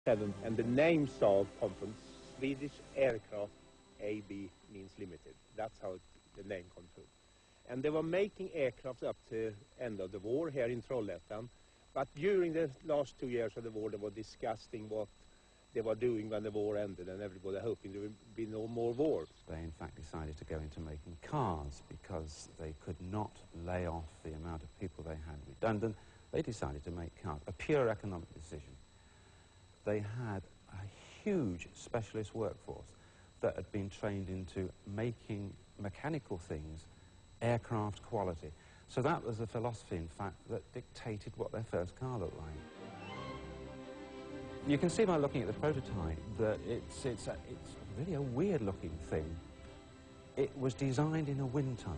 And the name Saab comes from Swedish Aircraft AB, means limited. That's how the name comes from. And they were making aircraft up to end of the war here in Trollhättan. But during the last 2 years of the war, they were discussing what they were doing when the war ended, and everybody hoping there would be no more wars. They in fact decided to go into making cars because they could not lay off the amount of people they had redundant. They decided to make cars, a pure economic decision. They had a huge specialist workforce that had been trained into making mechanical things aircraft quality. So that was a philosophy, in fact, that dictated what their first car looked like. You can see by looking at the prototype that it's really a weird-looking thing. It was designed in a wind tunnel.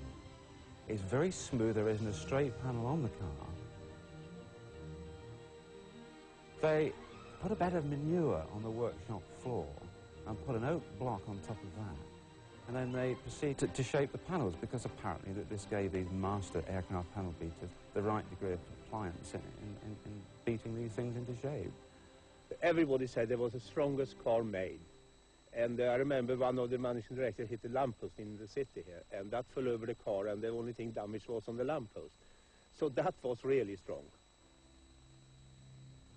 It's very smooth. There isn't a straight panel on the car. They put a bed of manure on the workshop floor and put an oak block on top of that. And then they proceeded to shape the panels, because apparently that this gave these master aircraft panel beaters the right degree of compliance in beating these things into shape. Everybody said there was the strongest car made. And I remember one of the managing directors hit a lamppost in the city here, and that fell over the car, and the only thing damaged was on the lamppost. So that was really strong.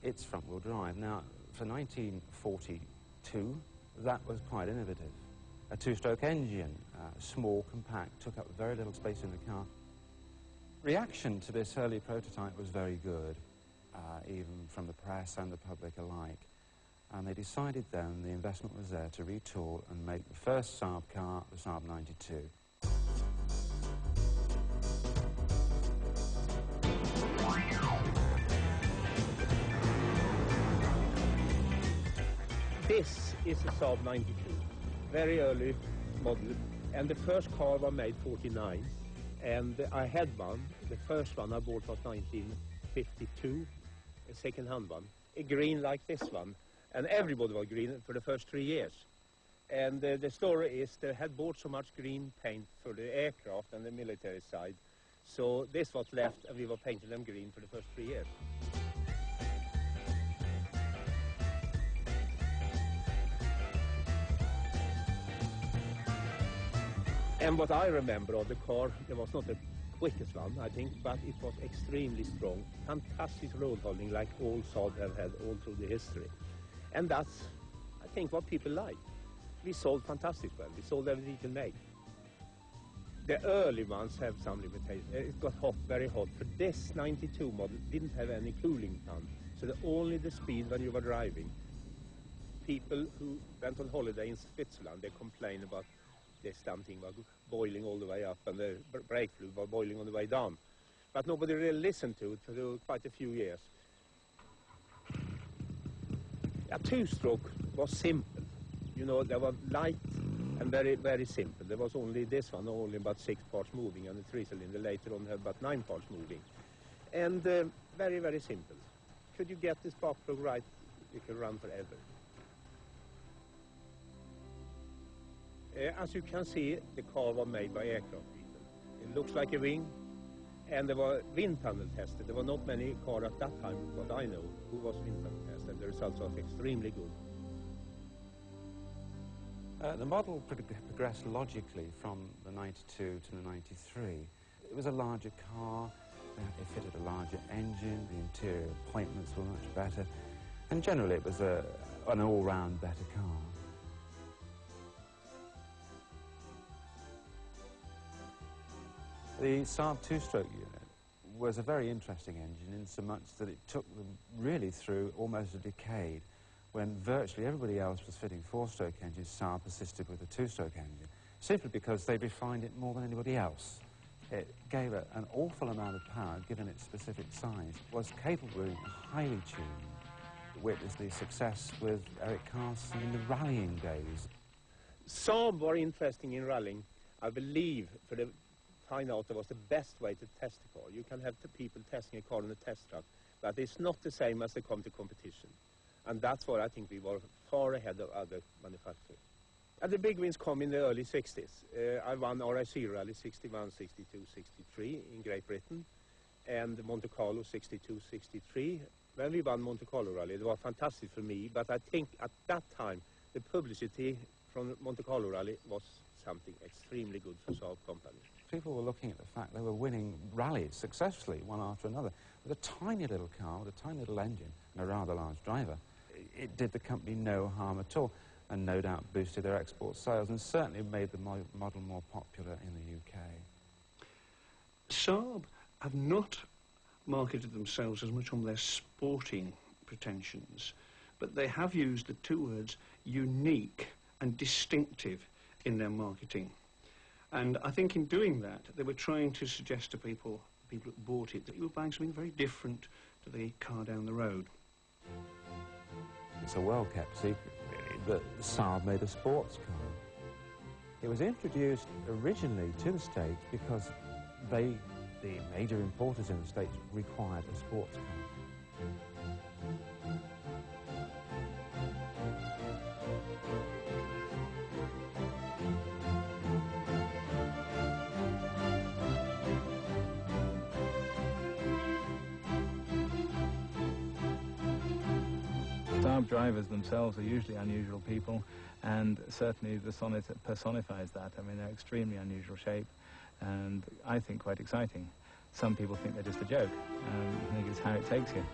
It's front-wheel drive. Now, for 1942, that was quite innovative. A two-stroke engine, small, compact, took up very little space in the car. Reaction to this early prototype was very good, even from the press and the public alike. And they decided then the investment was there to retool and make the first Saab car, the Saab 92. This is a Saab 92, very early model, and the first car was made 49, and I had one. The first one I bought was 1952, a second-hand one, a green like this one, and everybody was green for the first 3 years. And the story is they had bought so much green paint for the aircraft and the military side, so this was left, and we were painting them green for the first 3 years. And what I remember of the car, it was not the quickest one, I think, but it was extremely strong. Fantastic road holding, like all Saab have had all through the history. And that's, I think, what people like. We sold fantastic well. We sold everything we can make. The early ones have some limitations. It got hot, very hot. For this 92 model, didn't have any cooling fan. So only the speed when you were driving. People who went on holiday in Switzerland, they complained about this damn thing was boiling all the way up, and the brake fluid was boiling on the way down. But nobody really listened to it for quite a few years. A two-stroke was simple. You know, they were light and very, very simple. There was only this one, only about 6 parts moving, and the three-cylinder later on had about 9 parts moving. And very, very simple. Could you get the spark plug right, you can run forever. As you can see, the car was made by aircraft people. It looks like a wing, and there were wind tunnel tested. There were not many cars at that time, what I know, who was wind tunnel tested. The results were extremely good. The model progressed logically from the 92 to the 93. It was a larger car, it fitted a larger engine, the interior appointments were much better, and generally it was an all-round better car. The Saab two-stroke unit was a very interesting engine in so much that it took them really through almost a decade. When virtually everybody else was fitting four-stroke engines, Saab persisted with a two-stroke engine, simply because they refined it more than anybody else. It gave it an awful amount of power, given its specific size, was capable of being highly tuned. Witnessed the success with Eric Carlson in the rallying days. Saab were interesting in rallying, I believe, for the find out it was the best way to test the car. You can have the people testing a car on a test track, but it's not the same as they come to competition. And that's where I think we were far ahead of other manufacturers. And the big wins come in the early 60s. I won RIC Rally 61, 62, 63 in Great Britain, and Monte Carlo 62, 63, when we won Monte Carlo Rally, it was fantastic for me, but I think at that time the publicity from Monte Carlo Rally was something extremely good for Saab company. People were looking at the fact they were winning rallies successfully, one after another, with a tiny little car, with a tiny little engine and a rather large driver. It did the company no harm at all, and no doubt boosted their export sales, and certainly made the model more popular in the UK. Saab have not marketed themselves as much on their sporting pretensions, but they have used the two words unique and distinctive in their marketing. And I think in doing that, they were trying to suggest to people that bought it, that you were buying something very different to the car down the road. It's a well-kept secret, really, that Saab made a sports car. It was introduced originally to the States because the major importers in the States, required a sports car. Saab drivers themselves are usually unusual people, and certainly the Sonnet personifies that. I mean, they're extremely unusual shape, and I think quite exciting. Some people think they're just a joke. I think it's how it takes you.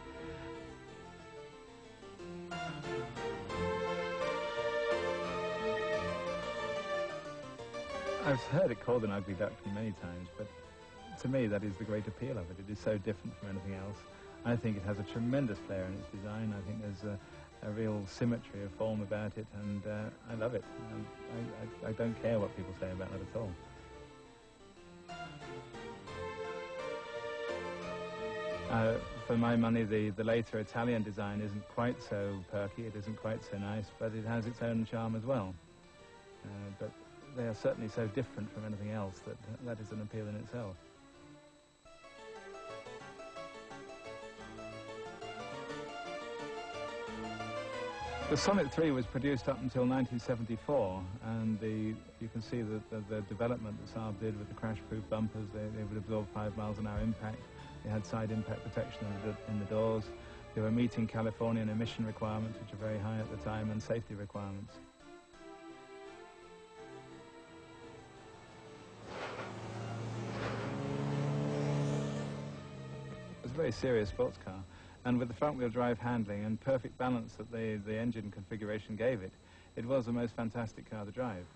I've heard it called an ugly duckling many times, but to me that is the great appeal of it. It is so different from anything else. I think it has a tremendous flair in its design. I think there's a real symmetry of form about it, and I love it. I don't care what people say about that at all. For my money, the later Italian design isn't quite so perky, it isn't quite so nice, but it has its own charm as well. But they are certainly so different from anything else that is an appeal in itself. The Sonnet 3 was produced up until 1974, and you can see the development that Saab did with the crash-proof bumpers. They would absorb 5 miles an hour impact. They had side impact protection in the doors. They were meeting Californian emission requirements, which are very high at the time, and safety requirements. It was a very serious sports car, and with the front-wheel drive handling and perfect balance that the engine configuration gave it, it was the most fantastic car to drive.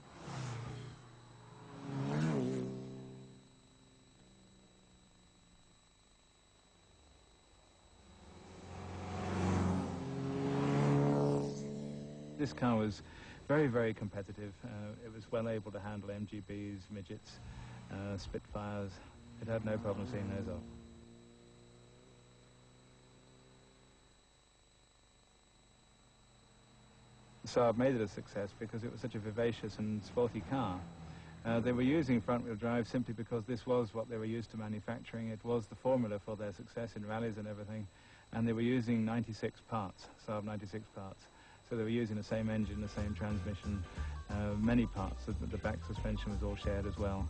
This car was very, very competitive. It was well able to handle MGBs, midgets, Spitfires. It had no problem seeing those off. Saab made it a success because it was such a vivacious and sporty car. They were using front-wheel drive simply because this was what they were used to manufacturing. It was the formula for their success in rallies and everything. And they were using 96 parts, Saab 96 parts. So they were using the same engine, the same transmission, many parts. The back suspension was all shared as well.